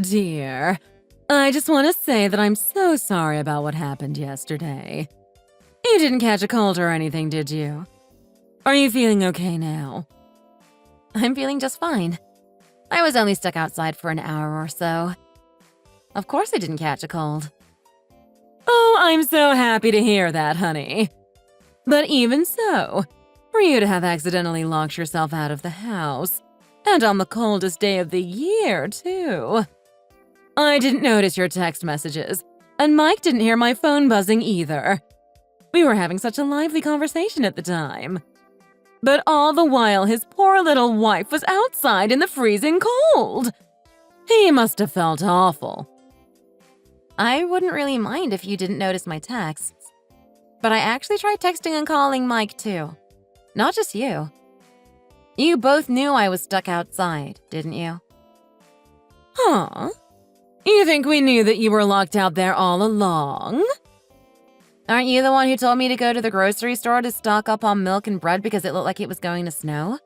dear. I just want to say that I'm so sorry about what happened yesterday. You didn't catch a cold or anything, did you? Are you feeling okay now? I'm feeling just fine. I was only stuck outside for an hour or so. Of course I didn't catch a cold. Oh, I'm so happy to hear that, honey. But even so, for you to have accidentally locked yourself out of the house, and on the coldest day of the year, too. I didn't notice your text messages, and Mike didn't hear my phone buzzing either. We were having such a lively conversation at the time. But all the while, his poor little wife was outside in the freezing cold. He must have felt awful. I wouldn't really mind if you didn't notice my texts. But I actually tried texting and calling Mike, too. Not just you. You both knew I was stuck outside, didn't you? Huh? You think we knew that you were locked out there all along? Aren't you the one who told me to go to the grocery store to stock up on milk and bread because it looked like it was going to snow?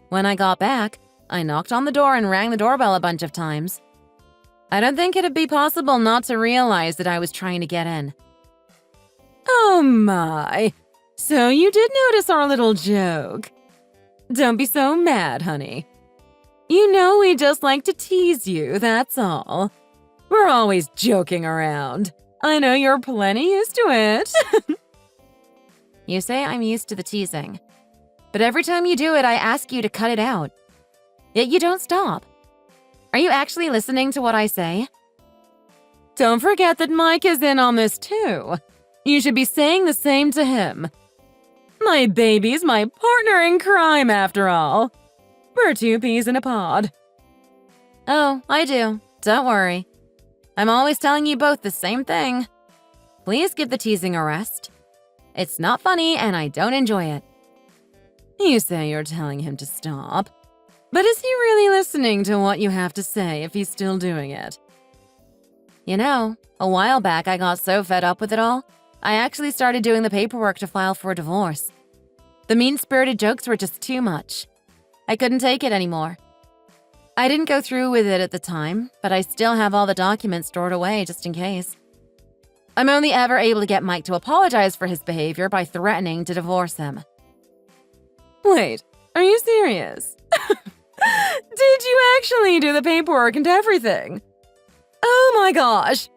When I got back, I knocked on the door and rang the doorbell a bunch of times. I don't think it'd be possible not to realize that I was trying to get in. Oh my, so you did notice our little joke. Don't be so mad, honey. You know we just like to tease you, that's all. We're always joking around. I know you're plenty used to it. You say I'm used to the teasing. But every time you do it, I ask you to cut it out. Yet you don't stop. Are you actually listening to what I say? Don't forget that Mike is in on this too. You should be saying the same to him. My baby's my partner in crime, after all. We're two peas in a pod. Oh, I do. Don't worry. I'm always telling you both the same thing. Please give the teasing a rest. It's not funny and I don't enjoy it. You say you're telling him to stop. But is he really listening to what you have to say if he's still doing it? You know, a while back I got so fed up with it all, I actually started doing the paperwork to file for a divorce. The mean-spirited jokes were just too much. I couldn't take it anymore. I didn't go through with it at the time, but I still have all the documents stored away just in case. I'm only ever able to get Mike to apologize for his behavior by threatening to divorce him. Wait, are you serious? Did you actually do the paperwork and everything? Oh my gosh!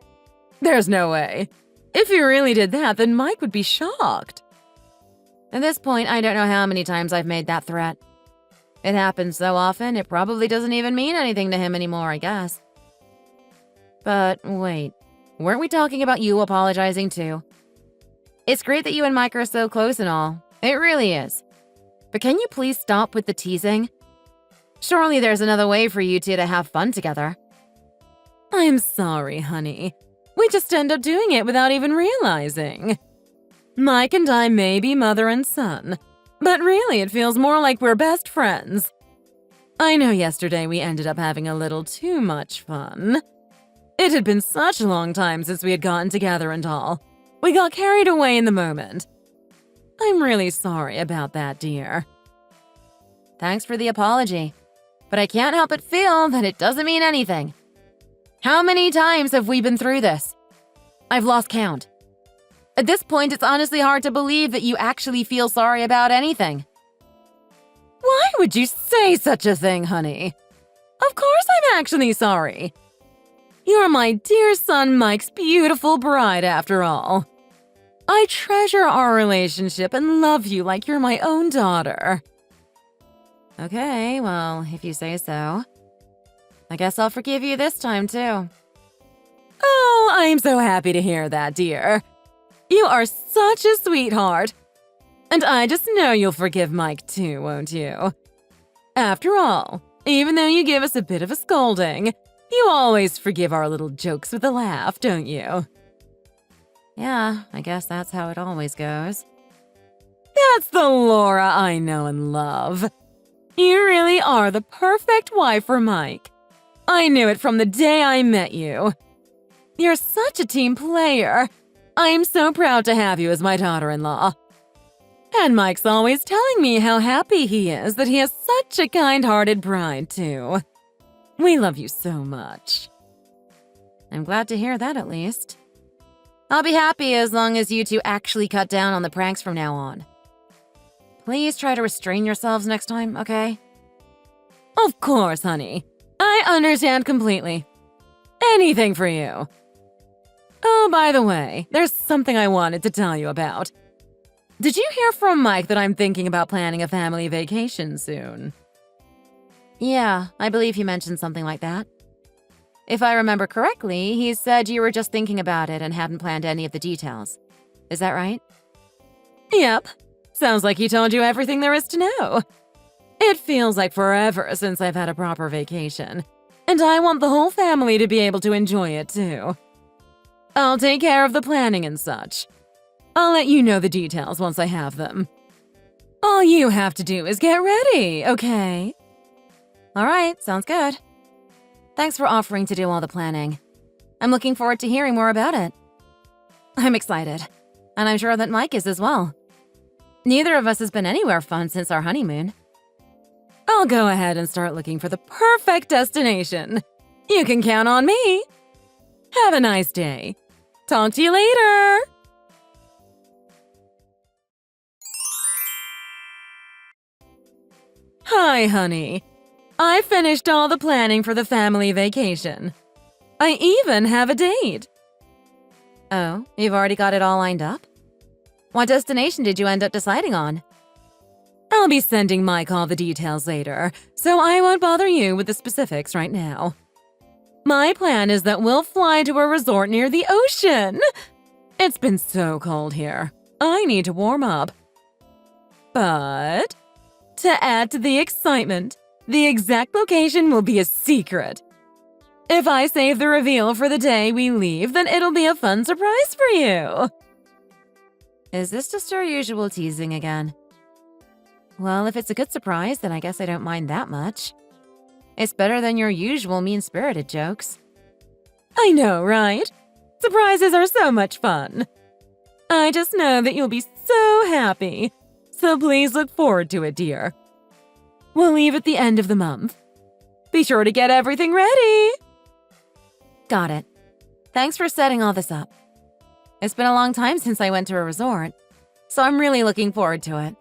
There's no way. If you really did that, then Mike would be shocked. At this point, I don't know how many times I've made that threat. It happens so often, it probably doesn't even mean anything to him anymore, I guess. But wait, weren't we talking about you apologizing too? It's great that you and Mike are so close and all. It really is. But can you please stop with the teasing? Surely there's another way for you two to have fun together. I'm sorry, honey. We just end up doing it without even realizing. Mike and I may be mother and son, but really it feels more like we're best friends. I know yesterday we ended up having a little too much fun. It had been such a long time since we had gotten together and all. We got carried away in the moment. I'm really sorry about that, dear. Thanks for the apology, but I can't help but feel that it doesn't mean anything. How many times have we been through this? I've lost count. At this point, it's honestly hard to believe that you actually feel sorry about anything. Why would you say such a thing, honey? Of course I'm actually sorry. You're my dear son Mike's beautiful bride, after all. I treasure our relationship and love you like you're my own daughter. Okay, well, if you say so. I guess I'll forgive you this time, too. Oh, I'm so happy to hear that, dear. You are such a sweetheart. And I just know you'll forgive Mike too, won't you? After all, even though you give us a bit of a scolding, you always forgive our little jokes with a laugh, don't you? Yeah, I guess that's how it always goes. That's the Laura I know and love. You really are the perfect wife for Mike. I knew it from the day I met you. You're such a team player. I am so proud to have you as my daughter-in-law. And Mike's always telling me how happy he is that he has such a kind-hearted bride, too. We love you so much. I'm glad to hear that at least. I'll be happy as long as you two actually cut down on the pranks from now on. Please try to restrain yourselves next time, okay? Of course, honey. I understand completely. Anything for you. Oh, by the way, there's something I wanted to tell you about. Did you hear from Mike that I'm thinking about planning a family vacation soon? Yeah, I believe he mentioned something like that. If I remember correctly, he said you were just thinking about it and hadn't planned any of the details. Is that right? Yep. Sounds like he told you everything there is to know. It feels like forever since I've had a proper vacation, and I want the whole family to be able to enjoy it too. I'll take care of the planning and such. I'll let you know the details once I have them. All you have to do is get ready, okay? All right, sounds good. Thanks for offering to do all the planning. I'm looking forward to hearing more about it. I'm excited, and I'm sure that Mike is as well. Neither of us has been anywhere fun since our honeymoon. I'll go ahead and start looking for the perfect destination. You can count on me. Have a nice day. Talk to you later. Hi, honey. I finished all the planning for the family vacation. I even have a date. Oh, you've already got it all lined up? What destination did you end up deciding on? I'll be sending Mike all the details later, so I won't bother you with the specifics right now. My plan is that we'll fly to a resort near the ocean. It's been so cold here. I need to warm up. But to add to the excitement, the exact location will be a secret. If I save the reveal for the day we leave, then it'll be a fun surprise for you. Is this just our usual teasing again? Well, if it's a good surprise, then I guess I don't mind that much. It's better than your usual mean-spirited jokes. I know, right? Surprises are so much fun. I just know that you'll be so happy. So please look forward to it, dear. We'll leave at the end of the month. Be sure to get everything ready. Got it. Thanks for setting all this up. It's been a long time since I went to a resort, so I'm really looking forward to it.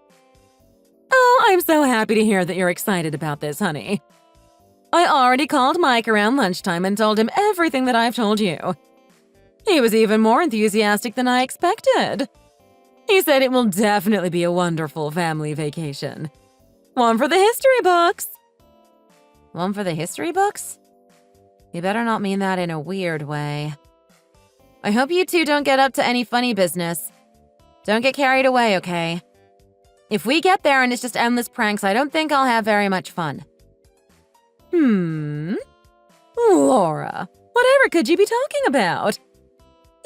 Oh, I'm so happy to hear that you're excited about this, honey. I already called Mike around lunchtime and told him everything that I've told you. He was even more enthusiastic than I expected. He said it will definitely be a wonderful family vacation. One for the history books. One for the history books? You better not mean that in a weird way. I hope you two don't get up to any funny business. Don't get carried away, okay? If we get there and it's just endless pranks, I don't think I'll have very much fun. Laura, whatever could you be talking about?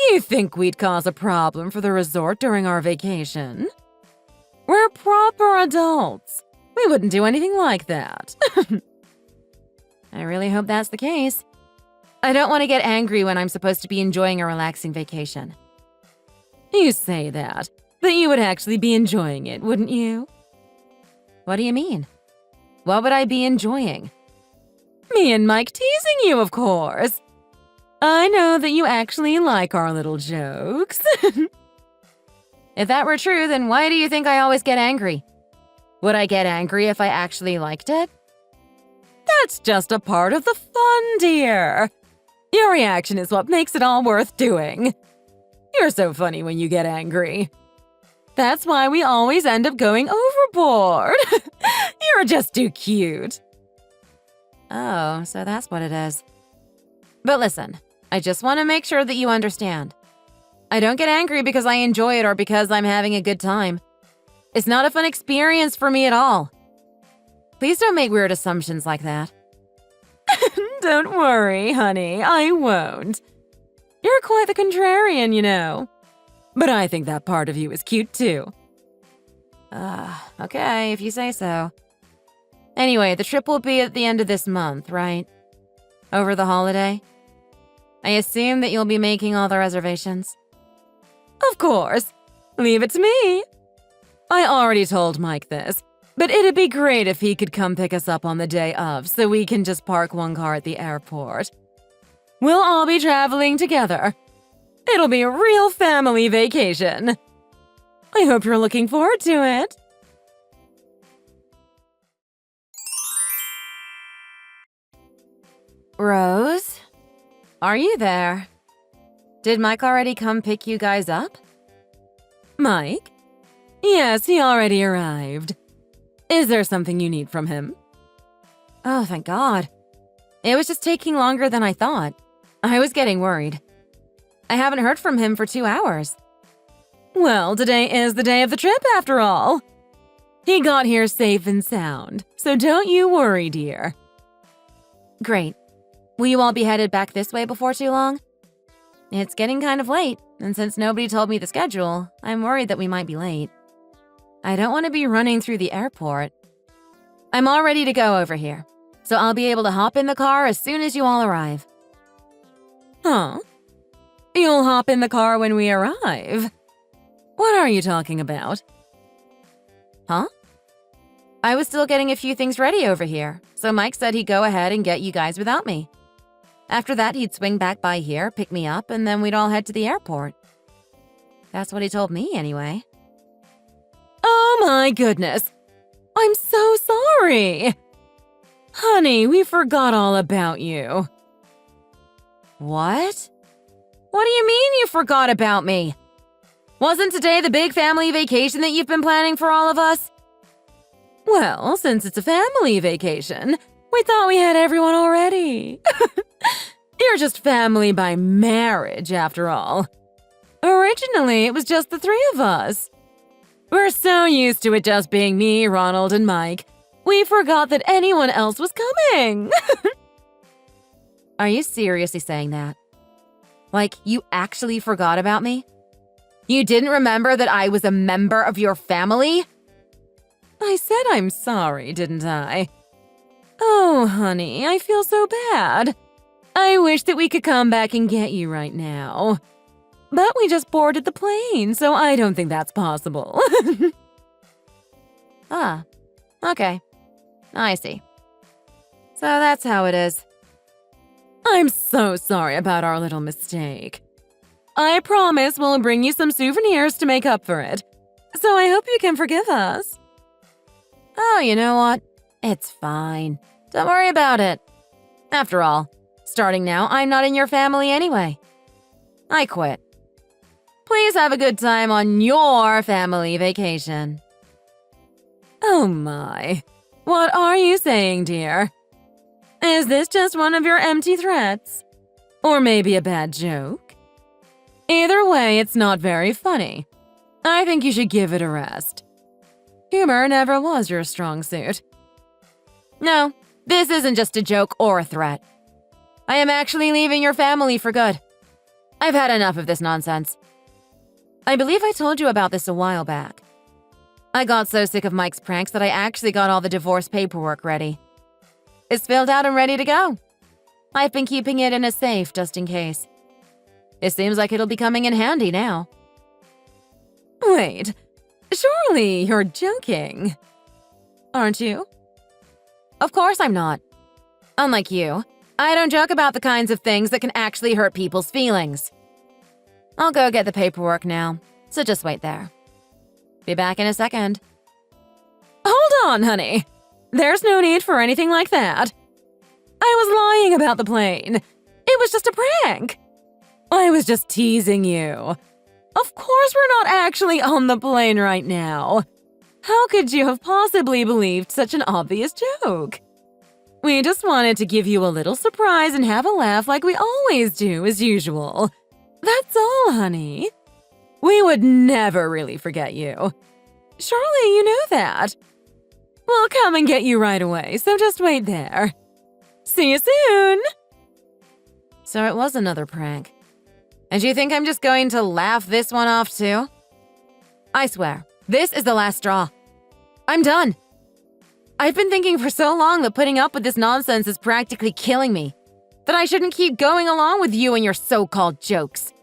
You think we'd cause a problem for the resort during our vacation? We're proper adults. We wouldn't do anything like that. I really hope that's the case. I don't want to get angry when I'm supposed to be enjoying a relaxing vacation. You say that, but you would actually be enjoying it, wouldn't you? What do you mean? What would I be enjoying? Me and Mike teasing you, of course. I know that you actually like our little jokes. If that were true, then why do you think I always get angry? Would I get angry if I actually liked it? That's just a part of the fun, dear. Your reaction is what makes it all worth doing. You're so funny when you get angry. That's why we always end up going overboard. You're just too cute. Oh, so that's what it is. But listen, I just want to make sure that you understand. I don't get angry because I enjoy it or because I'm having a good time. It's not a fun experience for me at all. Please don't make weird assumptions like that. Don't worry, honey, I won't. You're quite the contrarian, you know. But I think that part of you is cute too. Okay, if you say so. Anyway, the trip will be at the end of this month, right? Over the holiday? I assume that you'll be making all the reservations? Of course. Leave it to me. I already told Mike this, But it'd be great if he could come pick us up on the day of so we can just park one car at the airport. We'll all be traveling together. It'll be a real family vacation. I hope you're looking forward to it. Rose? Are you there? Did Mike already come pick you guys up? Mike? Yes, he already arrived. Is there something you need from him? Oh, thank God. It was just taking longer than I thought. I was getting worried. I haven't heard from him for 2 hours. Well, today is the day of the trip after all. He got here safe and sound, so don't you worry, dear. Great. Will you all be headed back this way before too long? It's getting kind of late, and since nobody told me the schedule, I'm worried that we might be late. I don't want to be running through the airport. I'm all ready to go over here, so I'll be able to hop in the car as soon as you all arrive. Huh? You'll hop in the car when we arrive? What are you talking about? Huh? I was still getting a few things ready over here, so Mike said he'd go ahead and get you guys without me. After that, he'd swing back by here, pick me up, and then we'd all head to the airport. That's what he told me, anyway. Oh my goodness! I'm so sorry! Honey, we forgot all about you. What? What do you mean you forgot about me? Wasn't today the big family vacation that you've been planning for all of us? Well, since it's a family vacation, we thought we had everyone already. You're just family by marriage, after all. Originally, it was just the three of us. We're so used to it just being me, Ronald, and Mike, we forgot that anyone else was coming. Are you seriously saying that? Like, you actually forgot about me? You didn't remember that I was a member of your family? I said I'm sorry, didn't I? Oh, honey, I feel so bad. I wish that we could come back and get you right now. But we just boarded the plane, so I don't think that's possible. Ah, okay. I see. So that's how it is. I'm so sorry about our little mistake. I promise we'll bring you some souvenirs to make up for it. So I hope you can forgive us. Oh, you know what? It's fine. Don't worry about it. After all, starting now, I'm not in your family anyway. I quit. Please have a good time on your family vacation. Oh my. What are you saying, dear? Is this just one of your empty threats? Or maybe a bad joke? Either way, it's not very funny. I think you should give it a rest. Humor never was your strong suit. No, this isn't just a joke or a threat. I am actually leaving your family for good. I've had enough of this nonsense. I believe I told you about this a while back. I got so sick of Mike's pranks that I actually got all the divorce paperwork ready. It's filled out and ready to go. I've been keeping it in a safe just in case. It seems like it'll be coming in handy now. Wait, surely you're joking. Aren't you? Of course I'm not. Unlike you, I don't joke about the kinds of things that can actually hurt people's feelings. I'll go get the paperwork now, so just wait there. Be back in a second. Hold on, honey. There's no need for anything like that. I was lying about the plane. It was just a prank. I was just teasing you. Of course we're not actually on the plane right now. How could you have possibly believed such an obvious joke? We just wanted to give you a little surprise and have a laugh like we always do as usual. That's all, honey. We would never really forget you. Surely you know that. We'll come and get you right away, so just wait there. See you soon! So it was another prank. And you think I'm just going to laugh this one off too? I swear, this is the last straw. I'm done. I've been thinking for so long that putting up with this nonsense is practically killing me, that I shouldn't keep going along with you and your so-called jokes.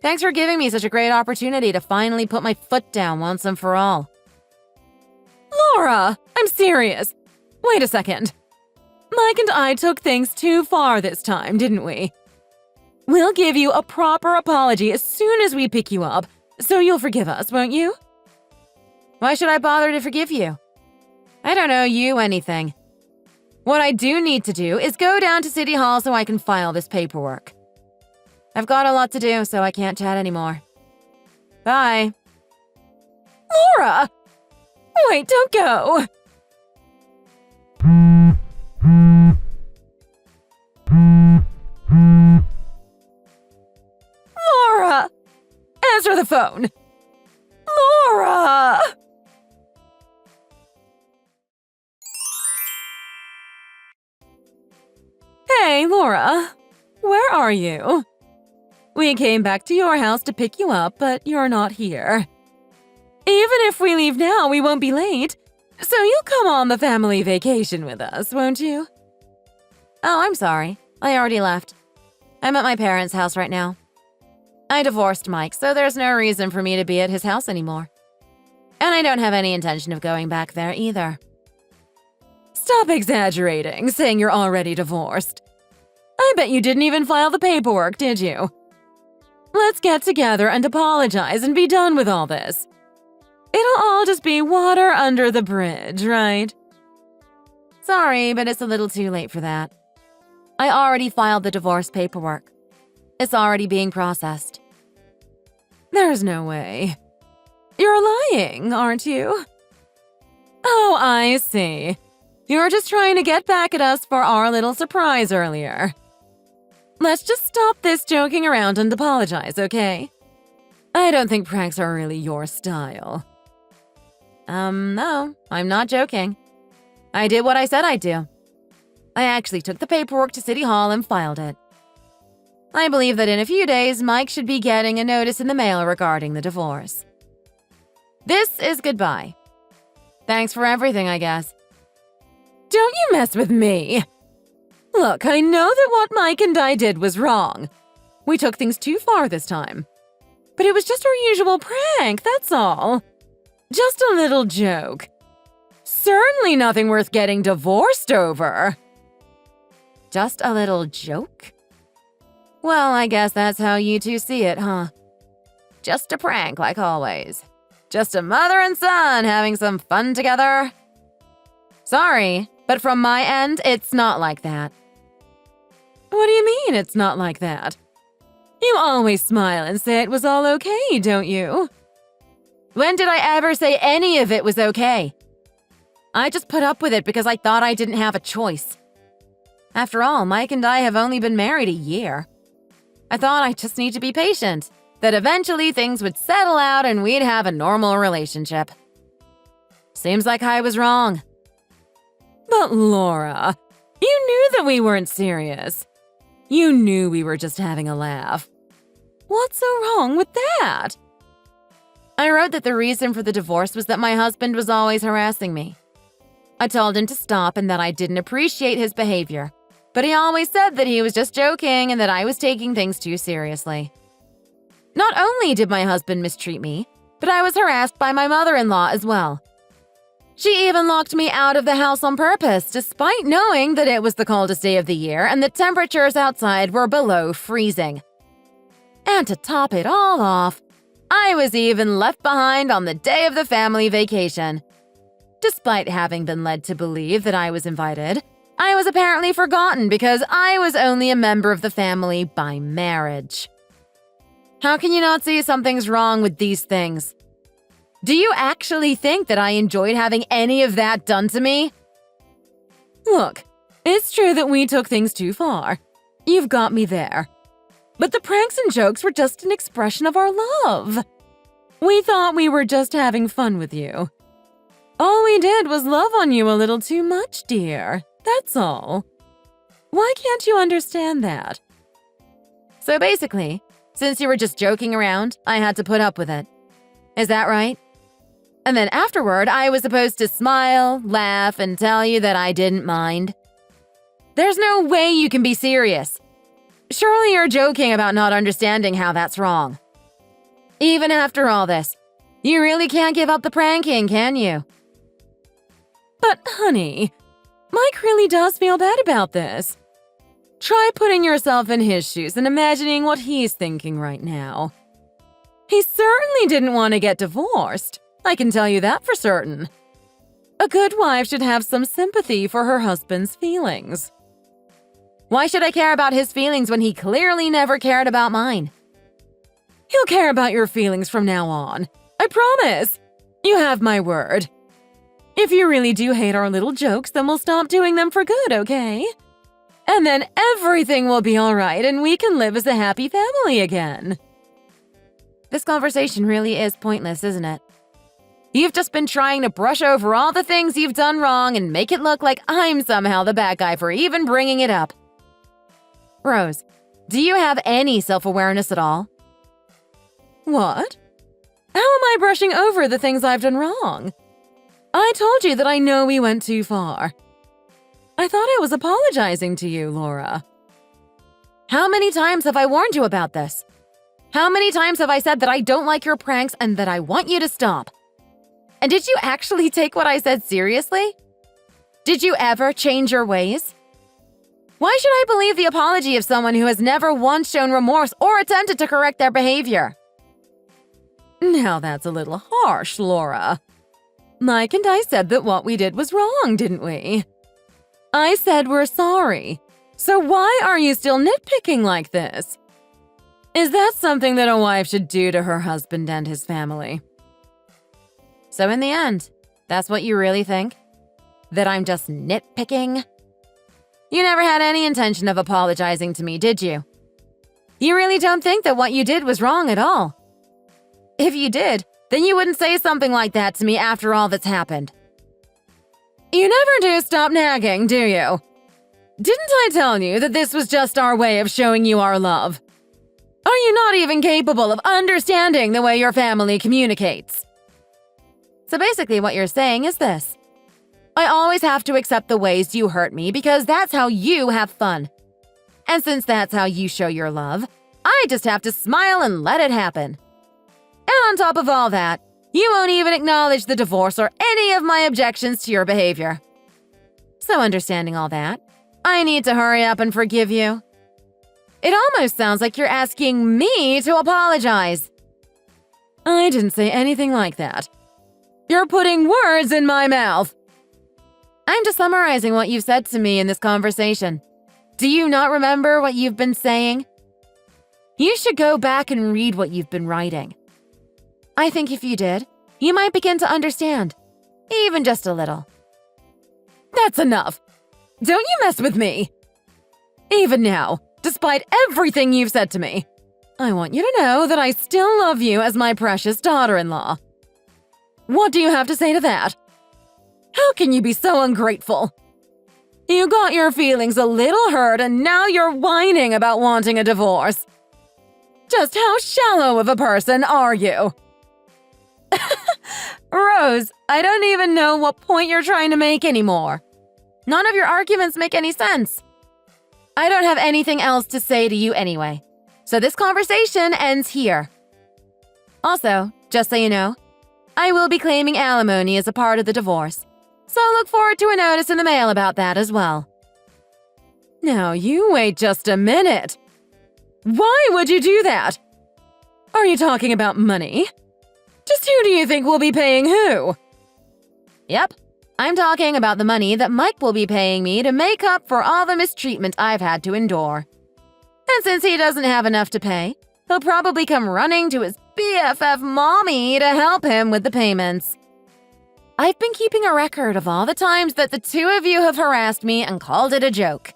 Thanks for giving me such a great opportunity to finally put my foot down once and for all. Laura, I'm serious. Wait a second. Mike and I took things too far this time, didn't we? We'll give you a proper apology as soon as we pick you up, so you'll forgive us, won't you? Why should I bother to forgive you? I don't owe you anything. What I do need to do is go down to City Hall so I can file this paperwork. I've got a lot to do, so I can't chat anymore. Bye. Laura! Wait, don't go! Laura! Answer the phone! Laura! Hey, Laura. Where are you? We came back to your house to pick you up, but you're not here. Even if we leave now, we won't be late. So you'll come on the family vacation with us, won't you? Oh, I'm sorry. I already left. I'm at my parents' house right now. I divorced Mike, so there's no reason for me to be at his house anymore. And I don't have any intention of going back there either. Stop exaggerating, saying you're already divorced. I bet you didn't even file the paperwork, did you? Let's get together and apologize and be done with all this. It'll all just be water under the bridge, right? Sorry, but it's a little too late for that. I already filed the divorce paperwork. It's already being processed. There's no way. You're lying, aren't you? Oh, I see. You're just trying to get back at us for our little surprise earlier. Let's just stop this joking around and apologize, okay? I don't think pranks are really your style. No, I'm not joking. I did what I said I'd do. I actually took the paperwork to City Hall and filed it. I believe that in a few days, Mike should be getting a notice in the mail regarding the divorce. This is goodbye. Thanks for everything, I guess. Don't you mess with me! Look, I know that what Mike and I did was wrong. We took things too far this time. But it was just our usual prank, that's all. Just a little joke. Certainly nothing worth getting divorced over. Just a little joke? Well, I guess that's how you two see it, huh? Just a prank, like always. Just a mother and son having some fun together. Sorry, but from my end, it's not like that. What do you mean it's not like that? You always smile and say it was all okay, don't you? When did I ever say any of it was okay? I just put up with it because I thought I didn't have a choice. After all, Mike and I have only been married a year. I thought I just need to be patient, that eventually things would settle out and we'd have a normal relationship. Seems like I was wrong. But Laura, you knew that we weren't serious. You knew we were just having a laugh. What's so wrong with that? I wrote that the reason for the divorce was that my husband was always harassing me. I told him to stop and that I didn't appreciate his behavior, but he always said that he was just joking and that I was taking things too seriously. Not only did my husband mistreat me, but I was harassed by my mother-in-law as well. She even locked me out of the house on purpose, despite knowing that it was the coldest day of the year and the temperatures outside were below freezing. And to top it all off, I was even left behind on the day of the family vacation. Despite having been led to believe that I was invited, I was apparently forgotten because I was only a member of the family by marriage. How can you not see something's wrong with these things? Do you actually think that I enjoyed having any of that done to me? Look, it's true that we took things too far. You've got me there. But the pranks and jokes were just an expression of our love. We thought we were just having fun with you. All we did was love on you a little too much, dear. That's all. Why can't you understand that? So basically, since you were just joking around, I had to put up with it. Is that right? And then afterward, I was supposed to smile, laugh, and tell you that I didn't mind. There's no way you can be serious. Surely you're joking about not understanding how that's wrong. Even after all this, you really can't give up the pranking, can you? But, honey, Mike really does feel bad about this. Try putting yourself in his shoes and imagining what he's thinking right now. He certainly didn't want to get divorced. I can tell you that for certain. A good wife should have some sympathy for her husband's feelings. Why should I care about his feelings when he clearly never cared about mine? He'll care about your feelings from now on. I promise. You have my word. If you really do hate our little jokes, then we'll stop doing them for good, okay? And then everything will be all right and we can live as a happy family again. This conversation really is pointless, isn't it? You've just been trying to brush over all the things you've done wrong and make it look like I'm somehow the bad guy for even bringing it up. Rose, do you have any self-awareness at all? What? How am I brushing over the things I've done wrong? I told you that I know we went too far. I thought I was apologizing to you, Laura. How many times have I warned you about this? How many times have I said that I don't like your pranks and that I want you to stop? And did you actually take what I said seriously? Did you ever change your ways? Why should I believe the apology of someone who has never once shown remorse or attempted to correct their behavior? Now that's a little harsh, Laura. Mike and I said that what we did was wrong, didn't we? I said we're sorry. So why are you still nitpicking like this? Is that something that a wife should do to her husband and his family? So in the end, that's what you really think? That I'm just nitpicking? You never had any intention of apologizing to me, did you? You really don't think that what you did was wrong at all? If you did, then you wouldn't say something like that to me after all that's happened. You never do stop nagging, do you? Didn't I tell you that this was just our way of showing you our love? Are you not even capable of understanding the way your family communicates? So basically what you're saying is this. I always have to accept the ways you hurt me because that's how you have fun. And since that's how you show your love, I just have to smile and let it happen. And on top of all that, you won't even acknowledge the divorce or any of my objections to your behavior. So understanding all that, I need to hurry up and forgive you. It almost sounds like you're asking me to apologize. I didn't say anything like that. You're putting words in my mouth. I'm just summarizing what you've said to me in this conversation. Do you not remember what you've been saying? You should go back and read what you've been writing. I think if you did, you might begin to understand, even just a little. That's enough. Don't you mess with me. Even now, despite everything you've said to me, I want you to know that I still love you as my precious daughter-in-law. What do you have to say to that? How can you be so ungrateful? You got your feelings a little hurt and now you're whining about wanting a divorce. Just how shallow of a person are you? Rose, I don't even know what point you're trying to make anymore. None of your arguments make any sense. I don't have anything else to say to you anyway. So this conversation ends here. Also, just so you know, I will be claiming alimony as a part of the divorce. So look forward to a notice in the mail about that as well. Now you wait just a minute. Why would you do that? Are you talking about money? Just who do you think will be paying who? Yep, I'm talking about the money that Mike will be paying me to make up for all the mistreatment I've had to endure. And since he doesn't have enough to pay, he'll probably come running to his BFF mommy to help him with the payments. I've been keeping a record of all the times that the two of you have harassed me and called it a joke.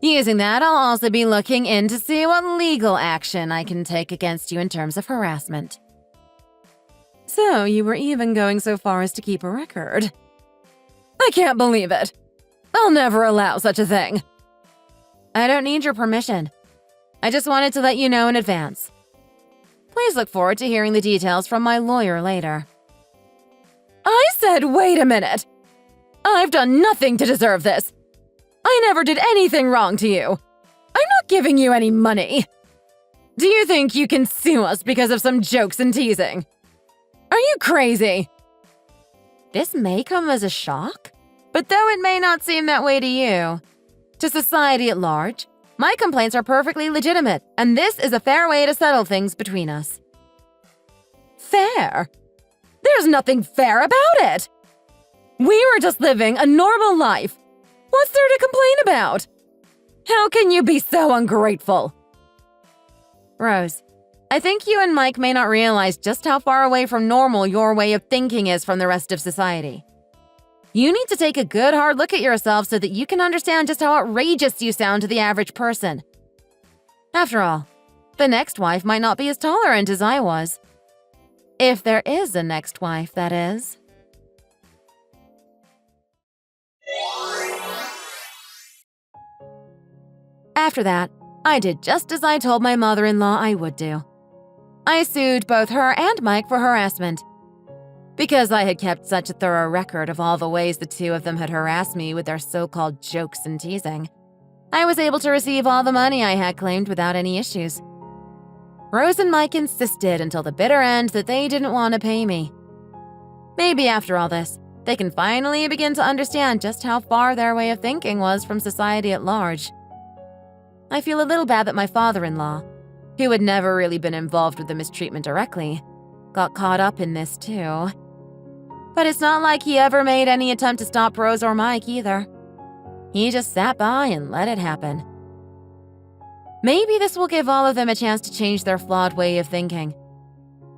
Using that, I'll also be looking in to see what legal action I can take against you in terms of harassment. So you were even going so far as to keep a record. I can't believe it. I'll never allow such a thing. I don't need your permission. I just wanted to let you know in advance. Please look forward to hearing the details from my lawyer later. I said, wait a minute. I've done nothing to deserve this. I never did anything wrong to you. I'm not giving you any money. Do you think you can sue us because of some jokes and teasing? Are you crazy? This may come as a shock, but though it may not seem that way to you, to society at large, my complaints are perfectly legitimate, and this is a fair way to settle things between us. Fair? There's nothing fair about it! We were just living a normal life. What's there to complain about? How can you be so ungrateful? Rose, I think you and Mike may not realize just how far away from normal your way of thinking is from the rest of society. You need to take a good hard look at yourself so that you can understand just how outrageous you sound to the average person. After all, the next wife might not be as tolerant as I was. If there is a next wife, that is. After that, I did just as I told my mother-in-law I would do. I sued both her and Mike for harassment. Because I had kept such a thorough record of all the ways the two of them had harassed me with their so-called jokes and teasing, I was able to receive all the money I had claimed without any issues. Rose and Mike insisted until the bitter end that they didn't want to pay me. Maybe after all this, they can finally begin to understand just how far their way of thinking was from society at large. I feel a little bad that my father-in-law, who had never really been involved with the mistreatment directly, got caught up in this too. But it's not like he ever made any attempt to stop Rose or Mike either. He just sat by and let it happen. Maybe this will give all of them a chance to change their flawed way of thinking.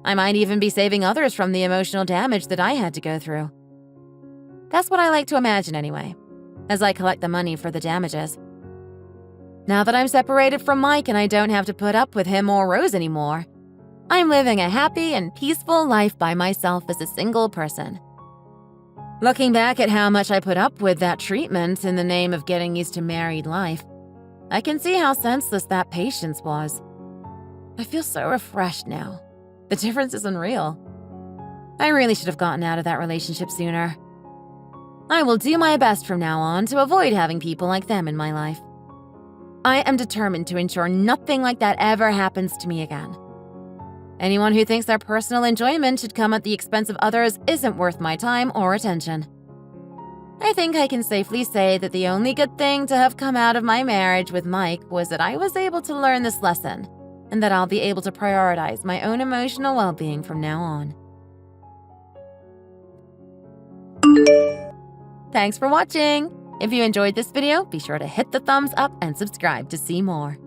I might even be saving others from the emotional damage that I had to go through. That's what I like to imagine anyway, as I collect the money for the damages. Now that I'm separated from Mike and I don't have to put up with him or Rose anymore, I'm living a happy and peaceful life by myself as a single person. Looking back at how much I put up with that treatment in the name of getting used to married life, I can see how senseless that patience was. I feel so refreshed now. The difference is unreal. I really should have gotten out of that relationship sooner. I will do my best from now on to avoid having people like them in my life. I am determined to ensure nothing like that ever happens to me again. Anyone who thinks their personal enjoyment should come at the expense of others isn't worth my time or attention. I think I can safely say that the only good thing to have come out of my marriage with Mike was that I was able to learn this lesson, and that I'll be able to prioritize my own emotional well-being from now on. Thanks for watching! If you enjoyed this video, be sure to hit the thumbs up and subscribe to see more.